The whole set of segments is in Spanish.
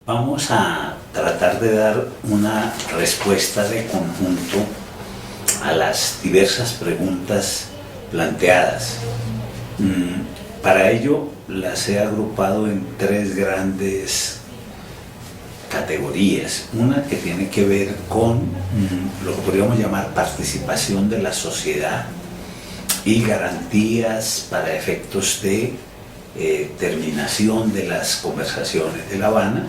Vamos a tratar de dar una respuesta de conjunto a las diversas preguntas planteadas. Para ello las he agrupado en tres grandes categorías. Una que tiene que ver con lo que podríamos llamar participación de la sociedad y garantías para efectos de terminación de las conversaciones de La Habana.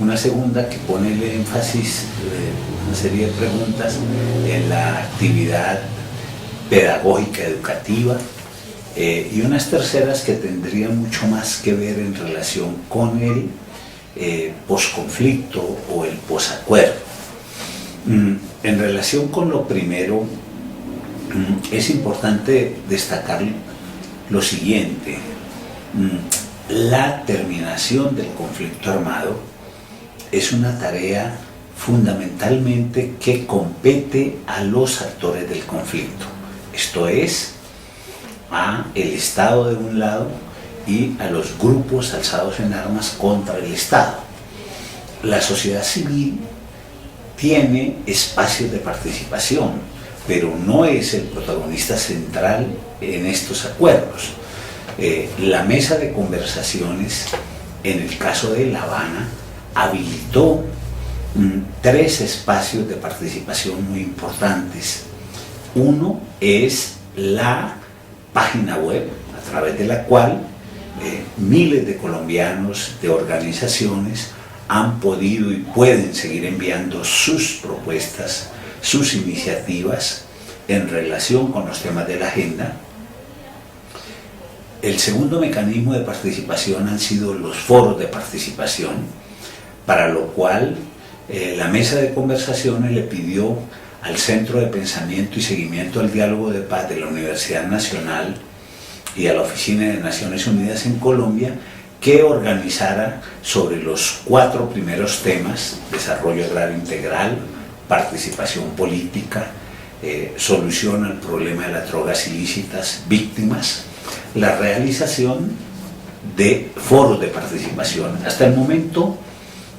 Una segunda que pone el énfasis, una serie de preguntas en la actividad pedagógica educativa, y unas terceras que tendrían mucho más que ver en relación con el posconflicto o el posacuerdo. En relación con lo primero, es importante destacar lo siguiente: la terminación del conflicto armado es una tarea fundamentalmente que compete a los actores del conflicto, esto es, a el Estado de un lado y a los grupos alzados en armas contra el Estado. La sociedad civil tiene espacios de participación, pero no es el protagonista central en estos acuerdos. La mesa de conversaciones, en el caso de La Habana, habilitó tres espacios de participación muy importantes. Uno es la página web, a través de la cual miles de colombianos, de organizaciones, han podido y pueden seguir enviando sus propuestas, sus iniciativas en relación con los temas de la agenda. El segundo mecanismo de participación han sido los foros de participación, para lo cual la mesa de conversaciones le pidió al Centro de Pensamiento y Seguimiento al Diálogo de Paz de la Universidad Nacional y a la Oficina de Naciones Unidas en Colombia que organizara sobre los 4 primeros temas: desarrollo agrario integral, participación política, solución al problema de las drogas ilícitas, víctimas, la realización de foros de participación. Hasta el momento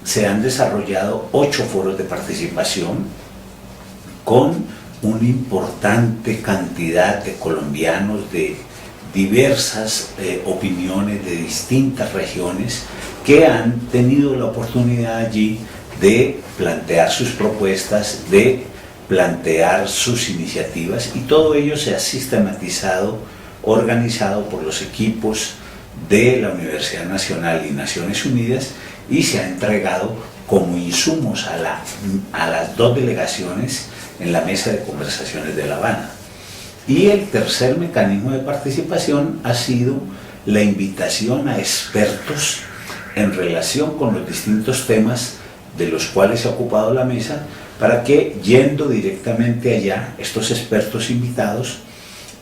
se han desarrollado 8 foros de participación con una importante cantidad de colombianos de diversas opiniones de distintas regiones que han tenido la oportunidad allí de plantear sus propuestas, de plantear sus iniciativas, y todo ello se ha sistematizado, organizado por los equipos de la Universidad Nacional y Naciones Unidas, y se ha entregado como insumos a las 2 delegaciones en la mesa de conversaciones de La Habana. Y el tercer mecanismo de participación ha sido la invitación a expertos en relación con los distintos temas de los cuales se ha ocupado la mesa, para que, yendo directamente allá, estos expertos invitados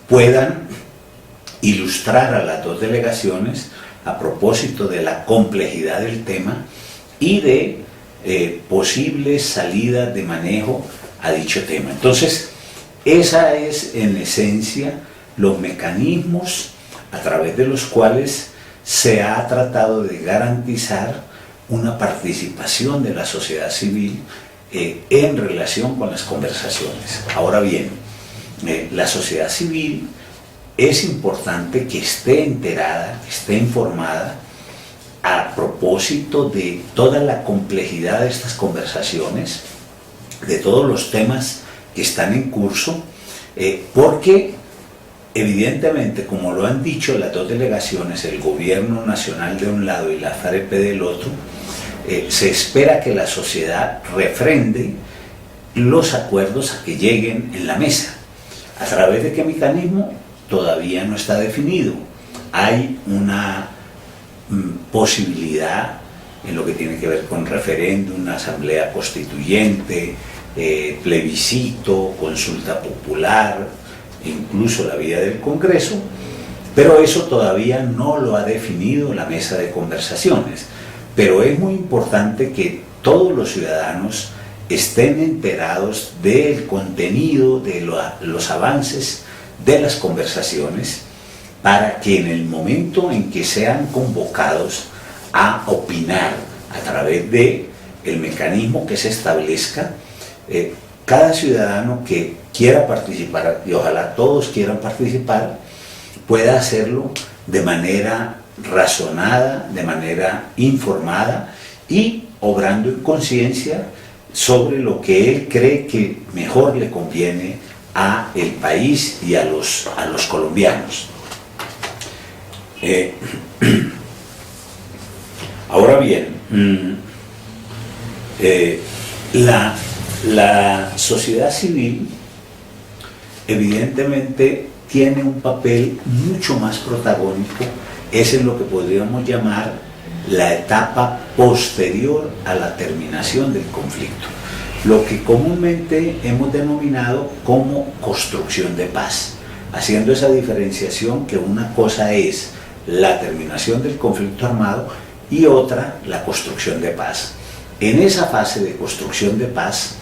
puedan ilustrar a las 2 delegaciones a propósito de la complejidad del tema y de posibles salidas de manejo a dicho tema. Entonces, esa es en esencia los mecanismos a través de los cuales se ha tratado de garantizar una participación de la sociedad civil en relación con las conversaciones. Ahora bien, la sociedad civil es importante que esté enterada, que esté informada a propósito de toda la complejidad de estas conversaciones, de todos los temas que están en curso, porque evidentemente, como lo han dicho las 2 delegaciones, el gobierno nacional de un lado y la FAREP del otro, se espera que la sociedad refrende los acuerdos a que lleguen en la mesa. ¿A través de qué mecanismo? Todavía no está definido. Hay una posibilidad en lo que tiene que ver con referéndum, asamblea constituyente, plebiscito, consulta popular, incluso la vía del Congreso, pero eso todavía no lo ha definido la mesa de conversaciones. Pero es muy importante que todos los ciudadanos estén enterados del contenido, de los avances de las conversaciones, para que en el momento en que sean convocados a opinar, a través de el mecanismo que se establezca. Cada ciudadano que quiera participar, y ojalá todos quieran participar, pueda hacerlo de manera razonada, de manera informada y obrando en conciencia sobre lo que él cree que mejor le conviene a el país y a los colombianos. Ahora bien, la sociedad civil evidentemente tiene un papel mucho más protagónico, es en lo que podríamos llamar la etapa posterior a la terminación del conflicto, lo que comúnmente hemos denominado como construcción de paz, haciendo esa diferenciación que una cosa es la terminación del conflicto armado y otra la construcción de paz. En esa fase de construcción de paz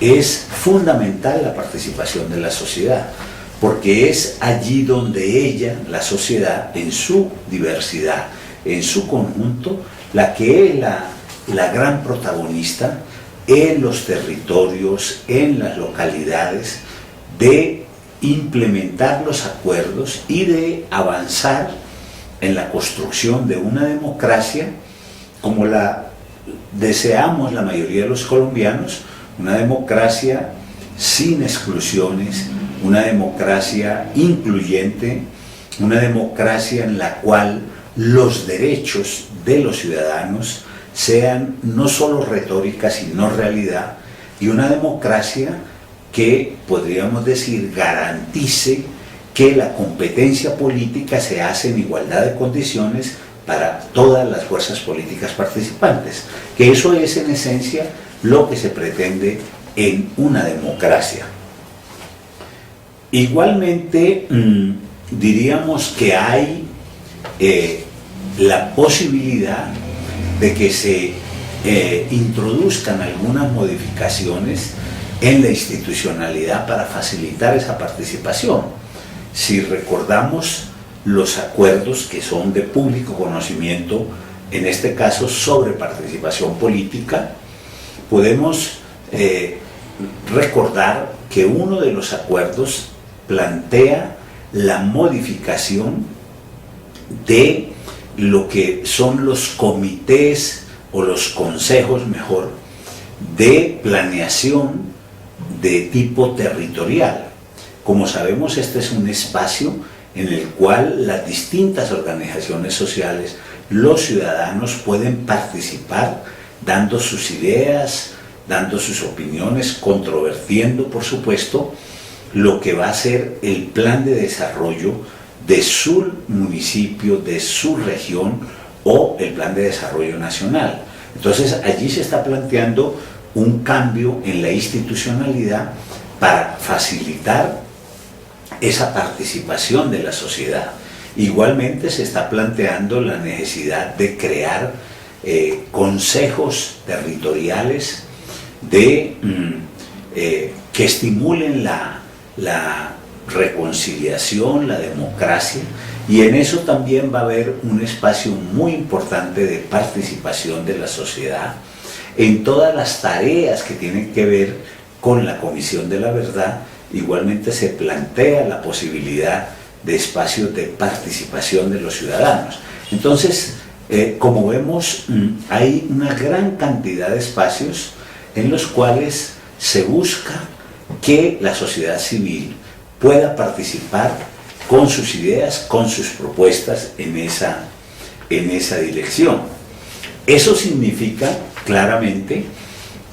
es fundamental la participación de la sociedad, porque es allí donde ella, la sociedad, en su diversidad, en su conjunto, la que es la gran protagonista en los territorios, en las localidades, de implementar los acuerdos y de avanzar en la construcción de una democracia como la deseamos la mayoría de los colombianos, una democracia sin exclusiones, una democracia incluyente, una democracia en la cual los derechos de los ciudadanos sean no solo retórica, sino realidad, y una democracia que, podríamos decir, garantice que la competencia política se hace en igualdad de condiciones para todas las fuerzas políticas participantes, que eso es en esencia lo que se pretende en una democracia. Igualmente, diríamos que hay la posibilidad de que se introduzcan algunas modificaciones en la institucionalidad para facilitar esa participación. Si recordamos los acuerdos que son de público conocimiento, en este caso sobre participación política, podemos recordar que uno de los acuerdos plantea la modificación de lo que son los comités o los consejos, mejor, de planeación de tipo territorial. Como sabemos, este es un espacio en el cual las distintas organizaciones sociales, los ciudadanos pueden participar dando sus ideas, dando sus opiniones, controvertiendo, por supuesto, lo que va a ser el plan de desarrollo de su municipio, de su región o el plan de desarrollo nacional. Entonces allí se está planteando un cambio en la institucionalidad para facilitar esa participación de la sociedad. Igualmente se está planteando la necesidad de crear consejos territoriales que estimulen la reconciliación, la democracia, y en eso también va a haber un espacio muy importante de participación de la sociedad en todas las tareas que tienen que ver con la Comisión de la Verdad. Igualmente se plantea la posibilidad de espacios de participación de los ciudadanos. Entonces, como vemos, hay una gran cantidad de espacios en los cuales se busca que la sociedad civil pueda participar con sus ideas, con sus propuestas en esa dirección. Eso significa claramente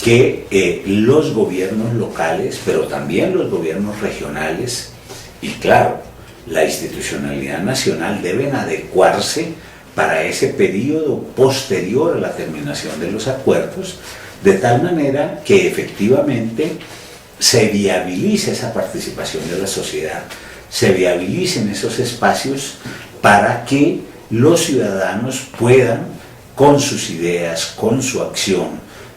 que los gobiernos locales, pero también los gobiernos regionales y, claro, la institucionalidad nacional deben adecuarse para ese periodo posterior a la terminación de los acuerdos, de tal manera que efectivamente se viabilice esa participación de la sociedad, se viabilicen esos espacios para que los ciudadanos puedan, con sus ideas, con su acción,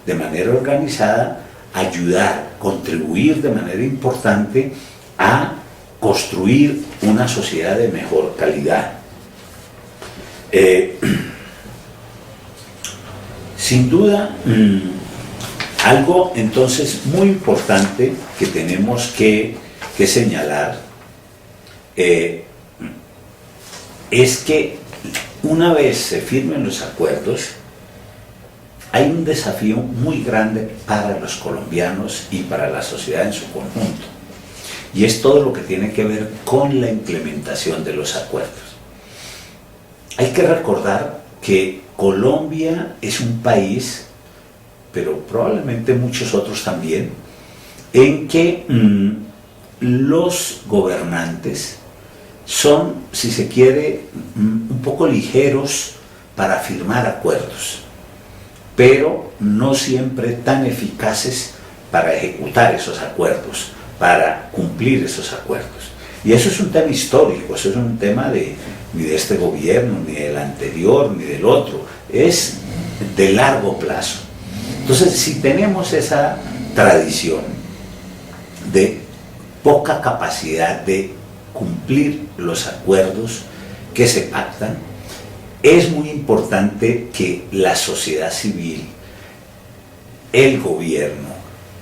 de manera organizada, ayudar, contribuir de manera importante a construir una sociedad de mejor Sin duda, algo entonces muy importante que tenemos que señalar es que una vez se firmen los acuerdos, hay un desafío muy grande para los colombianos y para la sociedad en su conjunto, y es todo lo que tiene que ver con la implementación de los acuerdos. Hay que recordar que Colombia es un país, pero probablemente muchos otros también, en que los gobernantes son, si se quiere, un poco ligeros para firmar acuerdos, pero no siempre tan eficaces para ejecutar esos acuerdos, para cumplir esos acuerdos. Y eso es un tema histórico, eso es un tema ni de este gobierno, ni del anterior, ni del otro, es de largo plazo. Entonces, si tenemos esa tradición de poca capacidad de cumplir los acuerdos que se pactan, es muy importante que la sociedad civil, el gobierno,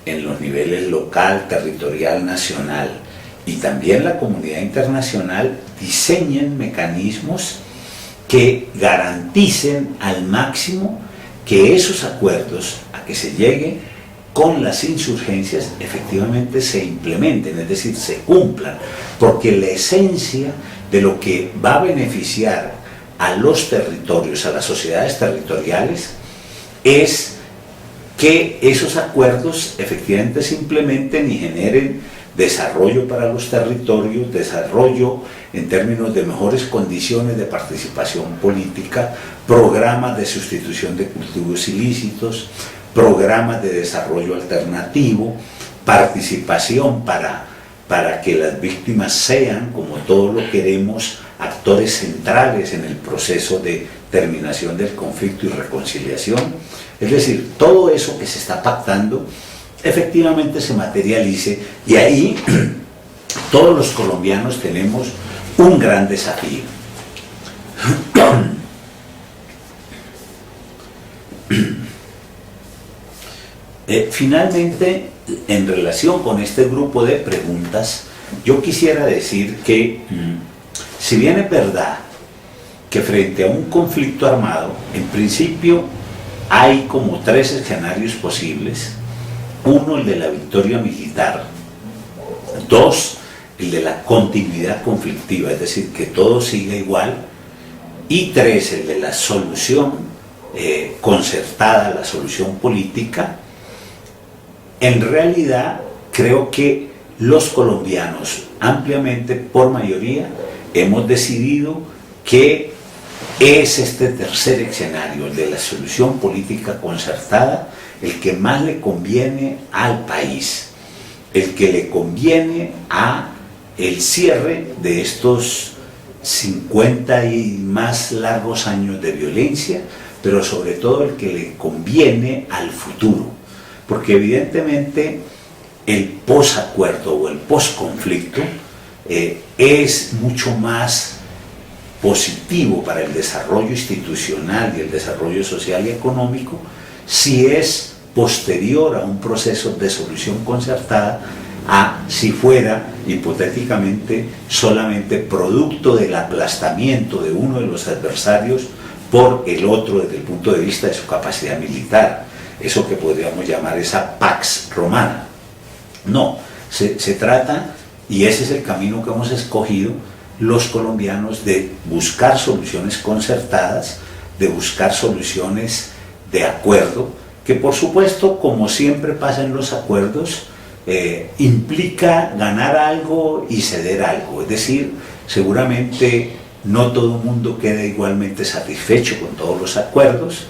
en los niveles local, territorial, nacional y también la comunidad internacional, diseñen mecanismos que garanticen al máximo que esos acuerdos a que se llegue con las insurgencias efectivamente se implementen, es decir, se cumplan, porque la esencia de lo que va a beneficiar a los territorios, a las sociedades territoriales, es que esos acuerdos efectivamente se implementen y generen desarrollo para los territorios, desarrollo en términos de mejores condiciones de participación política, programas de sustitución de cultivos ilícitos, programas de desarrollo alternativo, participación para que las víctimas sean, como todos lo queremos, actores centrales en el proceso de terminación del conflicto y reconciliación. Es decir, todo eso que se está pactando efectivamente se materialice, y ahí todos los colombianos tenemos un gran desafío. Finalmente, en relación con este grupo de preguntas, yo quisiera decir que si bien es verdad que frente a un conflicto armado, en principio hay como tres escenarios posibles: uno, el de la victoria militar; dos, el de la continuidad conflictiva, es decir, que todo siga igual; y tres, el de la solución concertada, la solución política. En realidad, creo que los colombianos, ampliamente, por mayoría, hemos decidido que es este tercer escenario, el de la solución política concertada, el que más le conviene al país, el que le conviene a el cierre de estos 50 y más largos años de violencia, pero sobre todo el que le conviene al futuro, porque evidentemente el posacuerdo o el posconflicto es mucho más positivo para el desarrollo institucional y el desarrollo social y económico si es posterior a un proceso de solución concertada a si fuera hipotéticamente solamente producto del aplastamiento de uno de los adversarios por el otro desde el punto de vista de su capacidad militar, eso que podríamos llamar esa pax romana. No, se trata, y ese es el camino que hemos escogido los colombianos, de buscar soluciones concertadas, de buscar soluciones de acuerdo, que por supuesto, como siempre pasa en los acuerdos, implica ganar algo y ceder algo, es decir, seguramente no todo el mundo queda igualmente satisfecho con todos los acuerdos,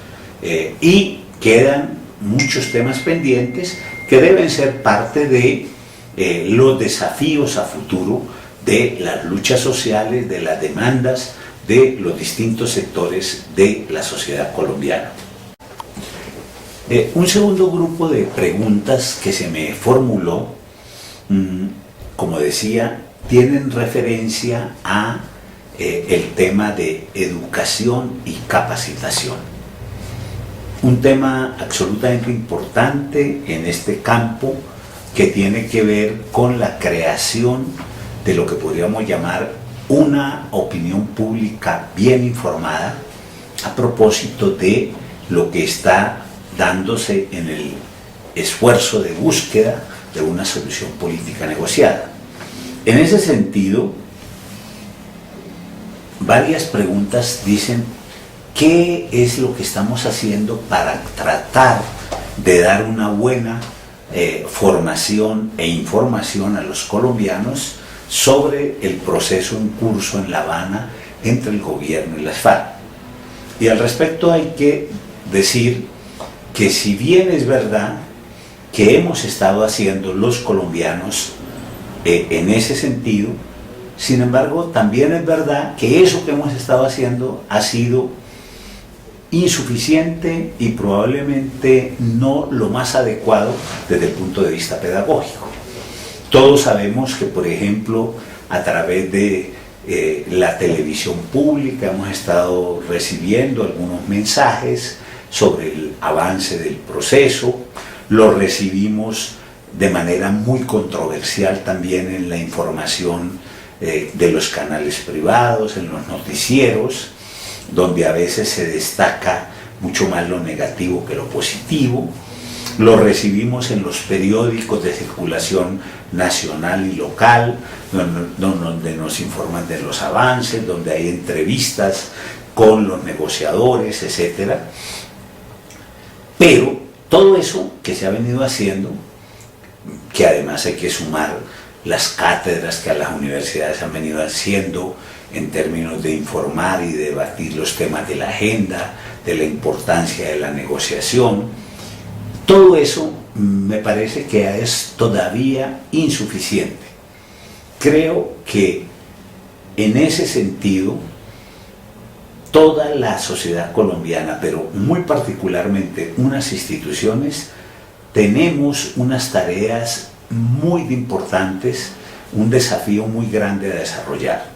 y quedan muchos temas pendientes que deben ser parte de los desafíos a futuro de las luchas sociales, de las demandas de los distintos sectores de la sociedad colombiana. Un segundo grupo de preguntas que se me formuló, como decía, tienen referencia a el tema de educación y capacitación. un tema absolutamente importante en este campo que tiene que ver con la creación de lo que podríamos llamar una opinión pública bien informada a propósito de lo que está dándose en el esfuerzo de búsqueda de una solución política negociada. En ese sentido, varias preguntas dicen: ¿qué es lo que estamos haciendo para tratar de dar una buena formación e información a los colombianos sobre el proceso en curso en La Habana entre el gobierno y las FARC? Y al respecto hay que decir que, si bien es verdad que hemos estado haciendo los colombianos en ese sentido, sin embargo también es verdad que eso que hemos estado haciendo ha sido insuficiente y probablemente no lo más adecuado desde el punto de vista pedagógico. Todos sabemos que, por ejemplo, a través de la televisión pública hemos estado recibiendo algunos mensajes sobre el avance del proceso. Lo recibimos de manera muy controversial también en la información de los canales privados, en los noticieros, donde a veces se destaca mucho más lo negativo que lo positivo. Lo recibimos en los periódicos de circulación nacional y local, donde nos informan de los avances, donde hay entrevistas con los negociadores, etc. Pero todo eso que se ha venido haciendo, que además hay que sumar las cátedras que a las universidades han venido haciendo en términos de informar y debatir los temas de la agenda, de la importancia de la negociación, todo eso me parece que es todavía insuficiente. Creo que en ese sentido toda la sociedad colombiana, pero muy particularmente unas instituciones, tenemos unas tareas muy importantes, un desafío muy grande a desarrollar.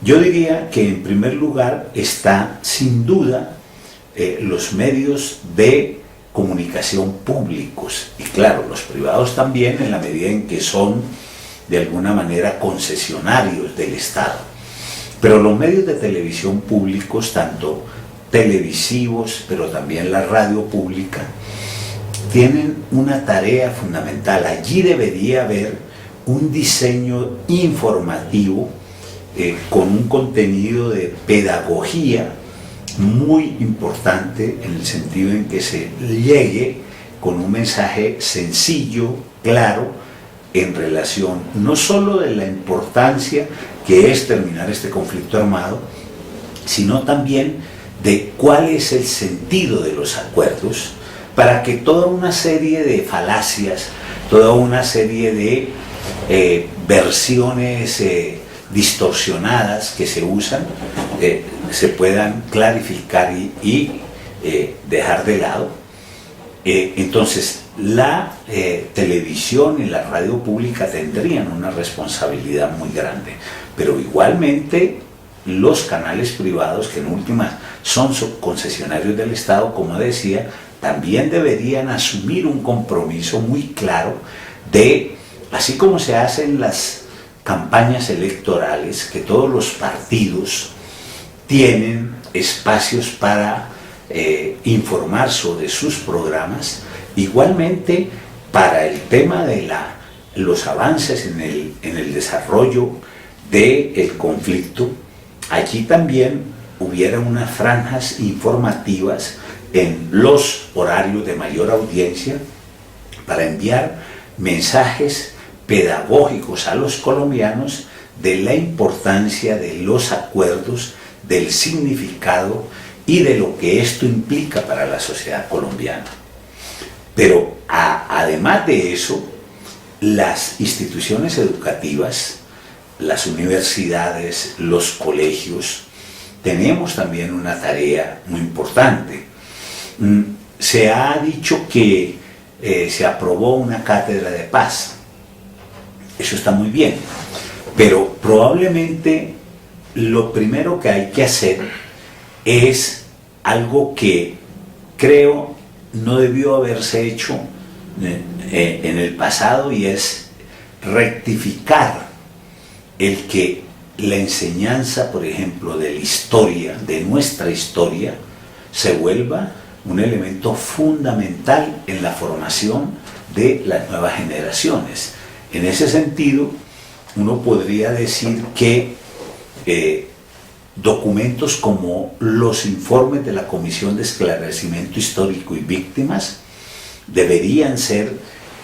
Yo diría que en primer lugar está sin duda los medios de comunicación públicos, y claro, los privados también, en la medida en que son de alguna manera concesionarios del Estado. Pero los medios de televisión públicos, tanto televisivos, pero también la radio pública, tienen una tarea fundamental. Allí debería haber un diseño informativo con un contenido de pedagogía muy importante, en el sentido en que se llegue con un mensaje sencillo, claro, en relación no solo de la importancia que es terminar este conflicto armado, sino también de cuál es el sentido de los acuerdos, para que toda una serie de falacias, toda una serie de versiones distorsionadas que se usan, se puedan clarificar y dejar de lado. Entonces, la televisión y la radio pública tendrían una responsabilidad muy grande, pero igualmente los canales privados, que en últimas son subconcesionarios del Estado, como decía, también deberían asumir un compromiso muy claro de, así como se hacen las campañas electorales, que todos los partidos tienen espacios para informar sobre sus programas, igualmente para el tema de los avances en el desarrollo del conflicto, allí también hubiera unas franjas informativas en los horarios de mayor audiencia para enviar mensajes pedagógicos a los colombianos de la importancia de los acuerdos, del significado y de lo que esto implica para la sociedad colombiana. Pero además de eso, las instituciones educativas, las universidades, los colegios, tenemos también una tarea muy importante. Se ha dicho que se aprobó una cátedra de paz. Eso está muy bien, pero probablemente lo primero que hay que hacer es algo que creo no debió haberse hecho en el pasado, y es rectificar el que la enseñanza, por ejemplo, de la historia, de nuestra historia, se vuelva un elemento fundamental en la formación de las nuevas generaciones. En ese sentido, uno podría decir que documentos como los informes de la Comisión de Esclarecimiento Histórico y Víctimas deberían ser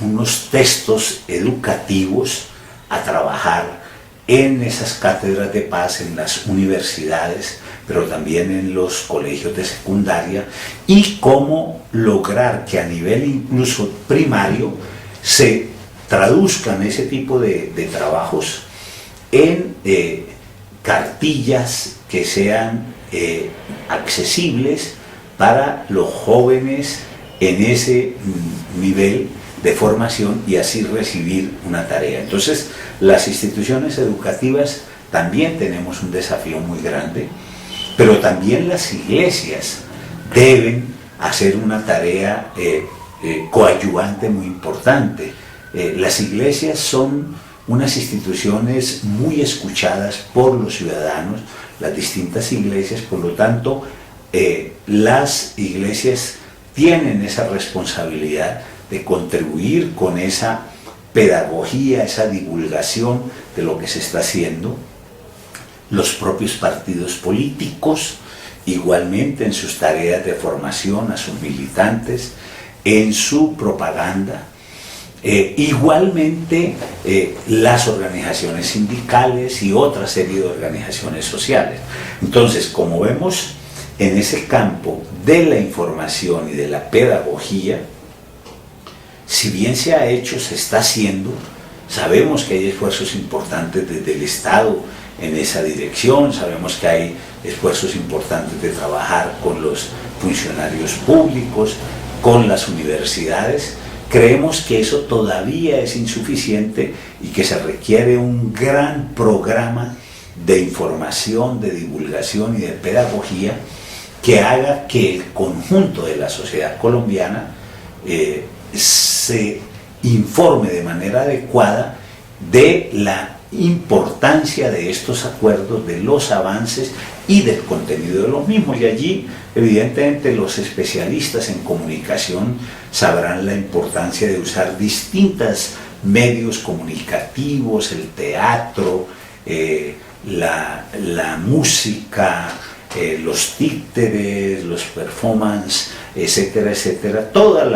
unos textos educativos a trabajar en esas cátedras de paz, en las universidades, pero también en los colegios de secundaria, y cómo lograr que a nivel incluso primario se traduzcan ese tipo de trabajos en cartillas que sean accesibles para los jóvenes en ese nivel de formación, y así recibir una tarea. Entonces, las instituciones educativas también tenemos un desafío muy grande, pero también las iglesias deben hacer una tarea coadyuvante muy importante. Las iglesias son unas instituciones muy escuchadas por los ciudadanos, las distintas iglesias. Por lo tanto, las iglesias tienen esa responsabilidad de contribuir con esa pedagogía, esa divulgación de lo que se está haciendo. Los propios partidos políticos, igualmente en sus tareas de formación a sus militantes, en su propaganda. Igualmente las organizaciones sindicales y otra serie de organizaciones sociales. Entonces, como vemos, en ese campo de la información y de la pedagogía, si bien se ha hecho, se está haciendo. Sabemos que hay esfuerzos importantes desde el Estado en esa dirección, sabemos que hay esfuerzos importantes de trabajar con los funcionarios públicos, con las universidades. Creemos que eso todavía es insuficiente y que se requiere un gran programa de información, de divulgación y de pedagogía que haga que el conjunto de la sociedad colombiana se informe de manera adecuada de la importancia de estos acuerdos, de los avances y del contenido de los mismos. Y allí, evidentemente, los especialistas en comunicación sabrán la importancia de usar distintos medios comunicativos, el teatro, la música, los títeres, los performances, etcétera, etcétera, todos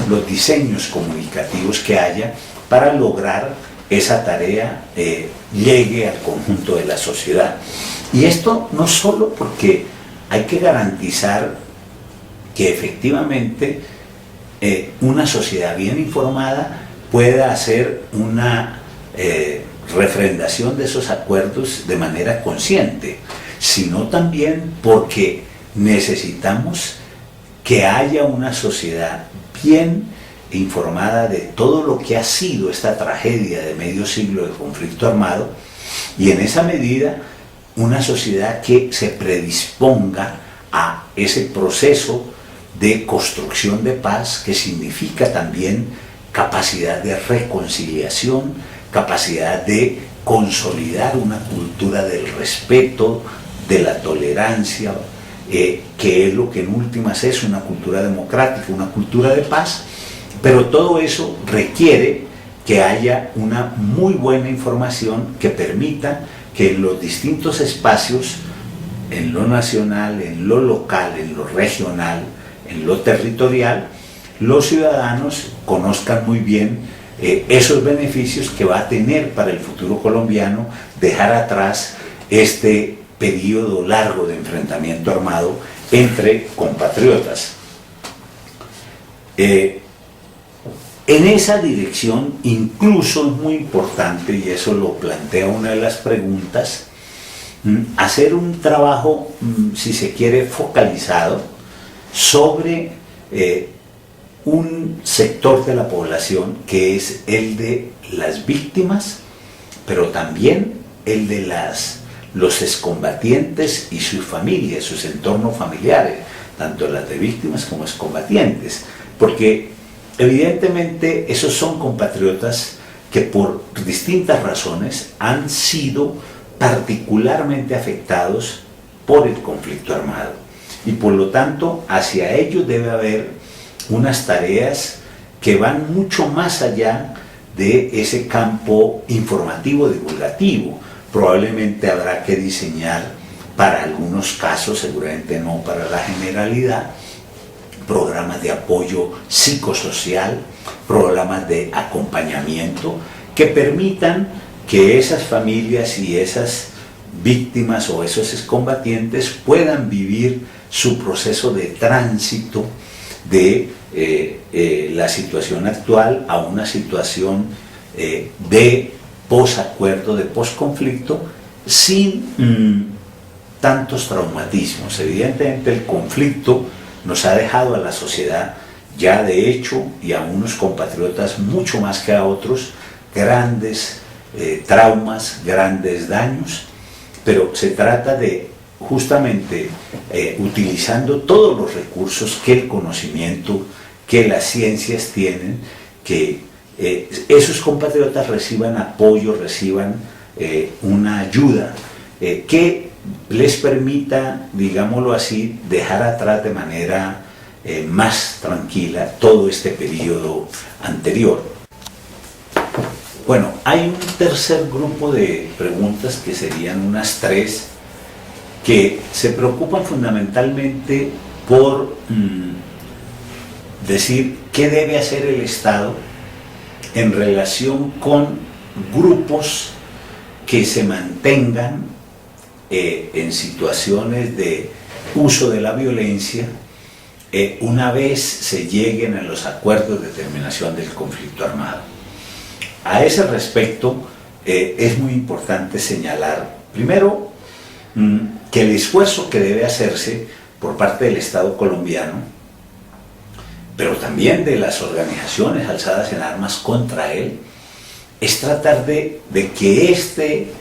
los diseños comunicativos que haya para lograr esa tarea llegue al conjunto de la sociedad. Y esto no solo porque hay que garantizar que efectivamente una sociedad bien informada pueda hacer una refrendación de esos acuerdos de manera consciente, sino también porque necesitamos que haya una sociedad bien informada de todo lo que ha sido esta tragedia de medio siglo de conflicto armado, y en esa medida una sociedad que se predisponga a ese proceso de construcción de paz, que significa también capacidad de reconciliación, capacidad de consolidar una cultura del respeto, de la tolerancia, que es lo que en últimas es una cultura democrática, una cultura de paz. Pero todo eso requiere que haya una muy buena información que permita que en los distintos espacios, en lo nacional, en lo local, en lo regional, en lo territorial, los ciudadanos conozcan muy bien esos beneficios que va a tener para el futuro colombiano dejar atrás este periodo largo de enfrentamiento armado entre compatriotas. En esa dirección incluso es muy importante, y eso lo plantea una de las preguntas, hacer un trabajo, si se quiere, focalizado sobre un sector de la población que es el de las víctimas, pero también el de los excombatientes y sus familias, sus entornos familiares. tanto las de víctimas como excombatientes, porque evidentemente esos son compatriotas que por distintas razones han sido particularmente afectados por el conflicto armado, y por lo tanto hacia ellos debe haber unas tareas que van mucho más allá de ese campo informativo divulgativo. Probablemente habrá que diseñar para algunos casos, seguramente no para la generalidad, programas de apoyo psicosocial, programas de acompañamiento que permitan que esas familias y esas víctimas o esos excombatientes puedan vivir su proceso de tránsito de la situación actual a una situación de posacuerdo, de posconflicto, sin tantos traumatismos. Evidentemente el conflicto nos ha dejado a la sociedad ya de hecho, y a unos compatriotas mucho más que a otros, grandes traumas, grandes daños, pero se trata de justamente utilizando todos los recursos que el conocimiento, que las ciencias tienen, que esos compatriotas reciban apoyo, reciban una ayuda que les permita, digámoslo así, dejar atrás de manera más tranquila todo este periodo anterior. Bueno, hay un tercer grupo de preguntas que serían unas tres, que se preocupan fundamentalmente por decir qué debe hacer el Estado en relación con grupos que se mantengan en situaciones de uso de la violencia una vez se lleguen a los acuerdos de terminación del conflicto armado. A ese respecto es muy importante señalar, primero, que el esfuerzo que debe hacerse por parte del Estado colombiano, pero también de las organizaciones alzadas en armas contra él, es tratar de que este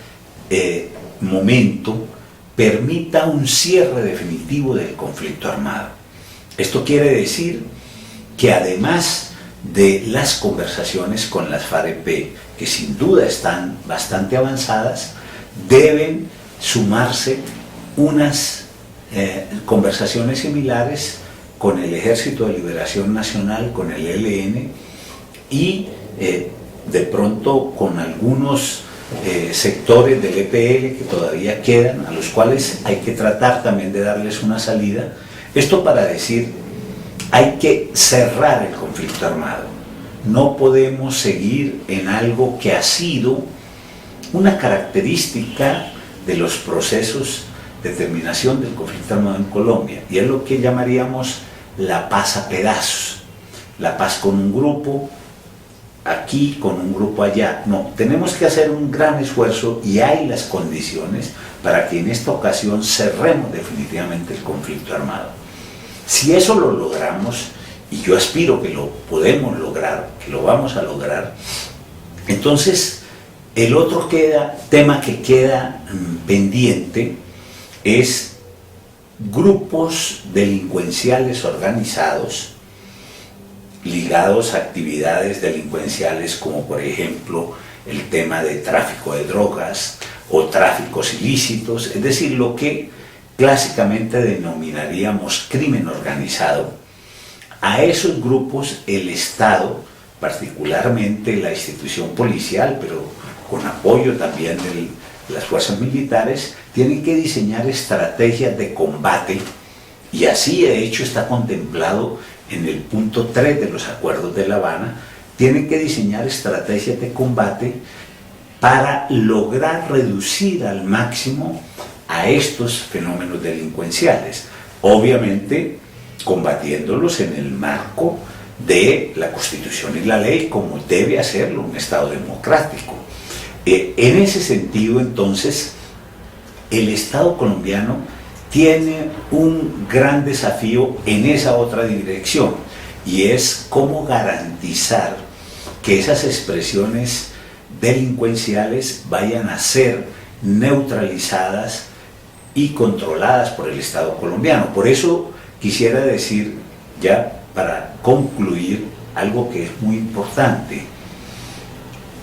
momento permita un cierre definitivo del conflicto armado. Esto quiere decir que además de las conversaciones con las FAREP, que sin duda están bastante avanzadas, deben sumarse unas conversaciones similares con el Ejército de Liberación Nacional, con el ELN, y de pronto con algunos sectores del EPL que todavía quedan, a los cuales hay que tratar también de darles una salida. Esto para decir, hay que cerrar el conflicto armado. No podemos seguir en algo que ha sido una característica de los procesos de terminación del conflicto armado en Colombia, y es lo que llamaríamos la paz a pedazos. La paz con un grupo aquí, con un grupo allá. No, tenemos que hacer un gran esfuerzo, y hay las condiciones para que en esta ocasión cerremos definitivamente el conflicto armado. Si eso lo logramos, y yo aspiro que lo podemos lograr, que lo vamos a lograr, entonces el otro tema que queda pendiente es grupos delincuenciales organizados ligados a actividades delincuenciales como por ejemplo el tema de tráfico de drogas o tráficos ilícitos, es decir, lo que clásicamente denominaríamos crimen organizado. A esos grupos el Estado, particularmente la institución policial, pero con apoyo también de las fuerzas militares, tienen que diseñar estrategias de combate, y así de hecho está contemplado en el punto 3 de los acuerdos de La Habana. Tienen que diseñar estrategias de combate para lograr reducir al máximo a estos fenómenos delincuenciales, obviamente combatiéndolos en el marco de la Constitución y la ley, como debe hacerlo un Estado democrático. En ese sentido, entonces, el Estado colombiano tiene un gran desafío en esa otra dirección, y es cómo garantizar que esas expresiones delincuenciales vayan a ser neutralizadas y controladas por el Estado colombiano. Por eso quisiera decir, ya para concluir, algo que es muy importante.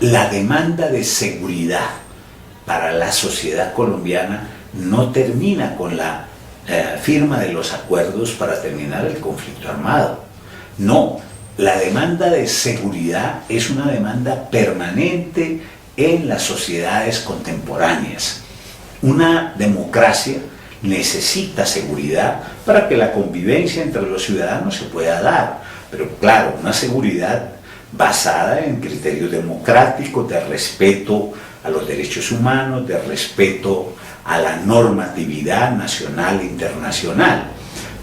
La demanda de seguridad para la sociedad colombiana no termina con la firma de los acuerdos para terminar el conflicto armado. No, la demanda de seguridad es una demanda permanente en las sociedades contemporáneas. Una democracia necesita seguridad para que la convivencia entre los ciudadanos se pueda dar, pero claro, una seguridad basada en criterios democráticos de respeto a los derechos humanos, de respeto a la normatividad nacional e internacional.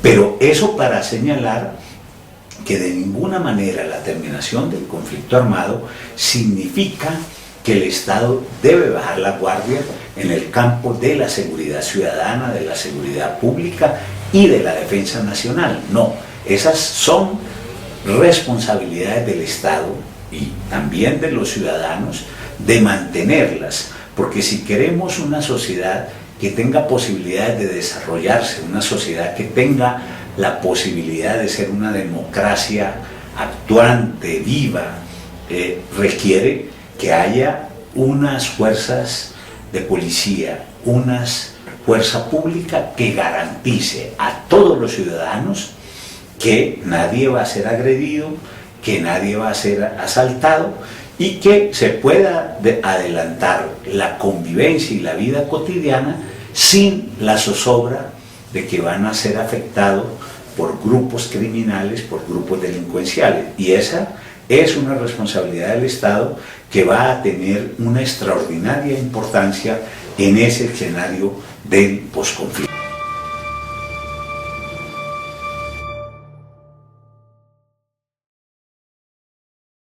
Pero eso para señalar que de ninguna manera la terminación del conflicto armado significa que el Estado debe bajar la guardia en el campo de la seguridad ciudadana, de la seguridad pública y de la defensa nacional. No, esas son responsabilidades del Estado y también de los ciudadanos de mantenerlas, porque si queremos una sociedad que tenga posibilidades de desarrollarse, una sociedad que tenga la posibilidad de ser una democracia actuante, viva, requiere que haya unas fuerzas de policía, una fuerza pública que garantice a todos los ciudadanos que nadie va a ser agredido, que nadie va a ser asaltado y que se pueda adelantar la convivencia y la vida cotidiana sin la zozobra de que van a ser afectados por grupos criminales, por grupos delincuenciales. Y esa es una responsabilidad del Estado que va a tener una extraordinaria importancia en ese escenario del posconflicto.